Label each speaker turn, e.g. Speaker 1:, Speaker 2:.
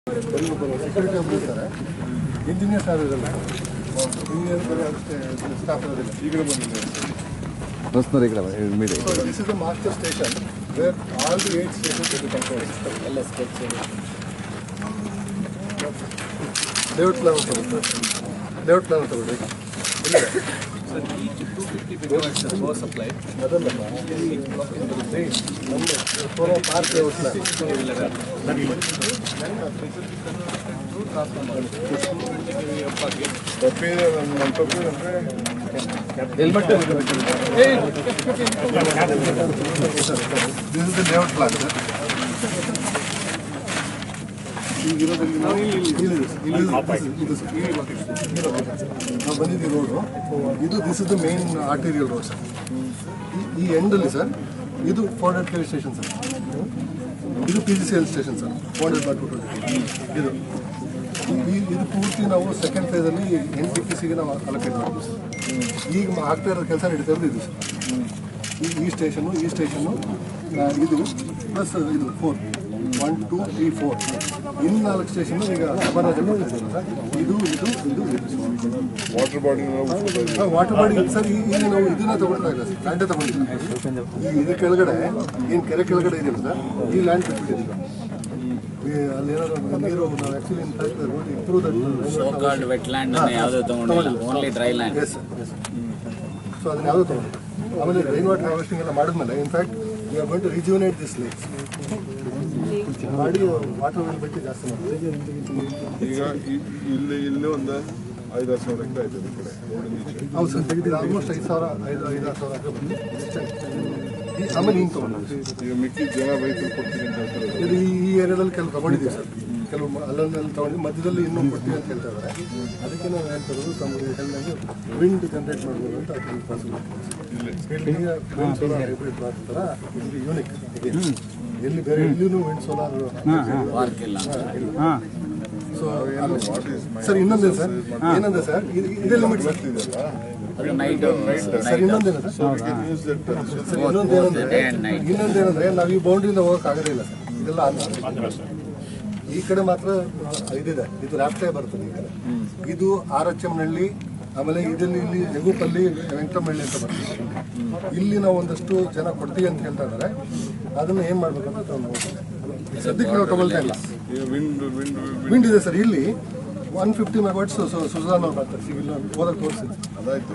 Speaker 1: Security ಒಬ್ಬರು ಇರ್ತಾರೆ, engineers ಯಾರು ಇರಲ್ಲ. ಇಂಜಿನಿಯರ್ ಅಷ್ಟೇ ಸ್ಟಾಫ್ ಇರೋದಿಲ್ಲ. ಈಗಲೇ ಬಂದಿದೆ. This is the master station where all the 8 stations will be controlled. Layout plan ತಗೊಳ್ಳಿ.
Speaker 2: So each 250 megawatts power supply.
Speaker 1: ಅದಲ್ಲ ನಮ್ಮ solar park layout plan. This is the layout plan, sir. ನಾವು ಬಂದಿದ್ದೀವಿ road ಇದು. This is the main arterial road sir. ಈ ಎಂಡಲ್ಲಿ sir ಇದು 400 kV station sir. ಇದು PGCL station sir, 400/220. ಇದು ಪೂರ್ತಿ ನಾವು ಸೆಕೆಂಡ್ ಫೇಸಲ್ಲಿ NTPCಗೆ ನಾವು ಅಲೋಕೇಟ್ ಮಾಡಿದ್ವಿ ಸರ್. ಈಗ ಆಗ್ತಾ ಇರೋ ಕೆಲಸ ನಡೀತಾ ಇರೋದು ಇದು ಸರ್. ಈ ಸ್ಟೇಷನ್ನು ಇದು ಪ್ಲಸ್ ಇದು 4 1 2 3 4 ಇನ್ನು 4 ಸ್ಟೇಷನ್ ಈಗ ಅಮರರಾಜಲ್ಲಿ ಸರ್. ಇದು ವಾಟರ್ ಬಾಡಿ ಸರ್. ಈಗ ನಾವು ಇದನ್ನ ತಗೊಳ್ತಾ ಇಲ್ಲ ಸರ್, ಲ್ಯಾಂಡೇ ತಗೊಂಡಿಲ್ಲ. ಇದು ಕೆಳಗಡೆ ಏನು ಕೆರೆ ಕೆಳಗಡೆ ಇದೆಯಲ್ಲ ಸರ್, ಈ ಲ್ಯಾಂಡ್ ಬಿಟ್ಬಿಟ್ಟಿದ್ದೀವಿ. ಅಲ್ಲಿ ಏನಾದ್ರು ನೀರು ನಾವು ಆ್ಯಕ್ಚುಲಿ ಇಂಪ್ರೂವ್ ಸೊ ಅದನ್ನ ಯಾವುದೋ ತಗೊಂಡು ಆಮೇಲೆ ರೈನ್ ವಾಟರ್ ಹಾರ್ವೆಸ್ಟಿಂಗ್ ಎಲ್ಲ ಮಾಡಿದ್ಮೇಲೆ in fact we are going to rejuvenate this lakes ಮಾಡಿ ವಾಟರ್ ಅವೈಲಬಿಲಿಟಿ ಜಾಸ್ತಿ ಮಾಡ್ತೀವಿ.
Speaker 3: ಈಗ ಇಲ್ಲಿ ಒಂದು 5,000 ಸಾವಿರ ಎಕರೆ ಆಯ್ತದೆ ಈ ಕಡೆ.
Speaker 1: ಹೌದು ಸರ್, ತೆಗೆದಿದ್ದು ಆಲ್ಮೋಸ್ಟ್ 5,000 6,000 ಎಕರೆ ಬಂದು ಆಮೇಲೆ ಹಿಂಗೆ ತೊಗೊಂಡು
Speaker 3: ಈಗ ಮಿಕ್ಕಿದ ಜನ ರೈತರು ಕೊಡ್ತೀವಿ ಅಂತ ಹೇಳ್ತಾರೆ.
Speaker 1: ಇದು ಈ ಏರಿಯಾದಲ್ಲಿ ಕೆಲವು ತೊಗೊಂಡಿದ್ದೀವಿ ಸರ್. ಕೆಲವು ಅಲ್ಲಲ್ಲಿ ತೊಗೊಂಡು ಮಧ್ಯದಲ್ಲಿ ಇನ್ನೂ ಕೊಡ್ತೀವಿ ಅಂತ ಹೇಳ್ತಾ ಇದ್ದಾರೆ. ಅದಕ್ಕೆ ನಾವು ಏನು ತರೋದು ತಮಗೆ ಹೇಳಿದಂಗೆ ವಿಂಡ್ ಜನರೇಟ್ ಮಾಡ್ಬೋದು ಅಂತ ಅದನ್ನು ಪಾಸಿಬಲ್. ಈಗ ವಿಂಡ್ ಸೋಲಾರ್ ಹೈಬ್ರಿಡ್ ಮಾಡ್ತಾರ ಇದು ಯೂನಿಕ್. ಎಲ್ಲಿ ಬೇರೆ ಎಲ್ಲಿಯೂ ವಿಂಡ್ ಸೋಲಾರ್ ಸೊ ಸರ್. ಇನ್ನೊಂದೇ ಸರ್, ಏನಂದ್ರೆ ಸರ್ ಇದೇ ಲಿಮಿಟ್ ಬರ್ತಿದೆಯಲ್ಲ ಸರ್. ಇನ್ನೊಂದೇನಂದ್ರೆ ನಾವು ಈ ಬೌಂಡ್ರಿಯಿಂದ ಹೋಗೋಕ್ಕಾಗೋದಿಲ್ಲ ಸರ್. ಇದೆಲ್ಲ ಈ ಕಡೆ ಮಾತ್ರ ಇದಿದೆ, ಇದು ರಾಪ್ಟೇ ಬರ್ತದೆ ಈ ಕಡೆ. ಇದು RHMನಹಳ್ಳಿ, ಆಮೇಲೆ ಇದರಲ್ಲಿ ಇಲ್ಲಿ ಯಗುಪಲ್ಲಿ ವೆಂಕಟಮಹಳ್ಳಿ ಅಂತ ಬರ್ತದೆ. ಇಲ್ಲಿ ನಾವು ಒಂದಷ್ಟು ಜನ ಕೊಡ್ತೀವಿ ಅಂತ ಹೇಳ್ತಾ ಇದ್ದಾರೆ. ಅದನ್ನು ಏನು ಮಾಡಬೇಕು ಅಂತ ನಾವು ಸದ್ಯಕ್ಕೆ ನಾವು ತಗೊಳ್ತಾ ಇಲ್ಲ. ವಿಂಡ್ ಇದೆ ಸರ್. ಇಲ್ಲಿ 150 ಮೆಗಾವಾಟ್ಸ್ ಸುಜಾನ್ ಅವ್ರು ಬರ್ತಾರೆ. ಸಿವಿಲ್ ಹೋದಾಗ ತೋರಿಸಿದ್ರು.
Speaker 3: ಅದಾಯ್ತು.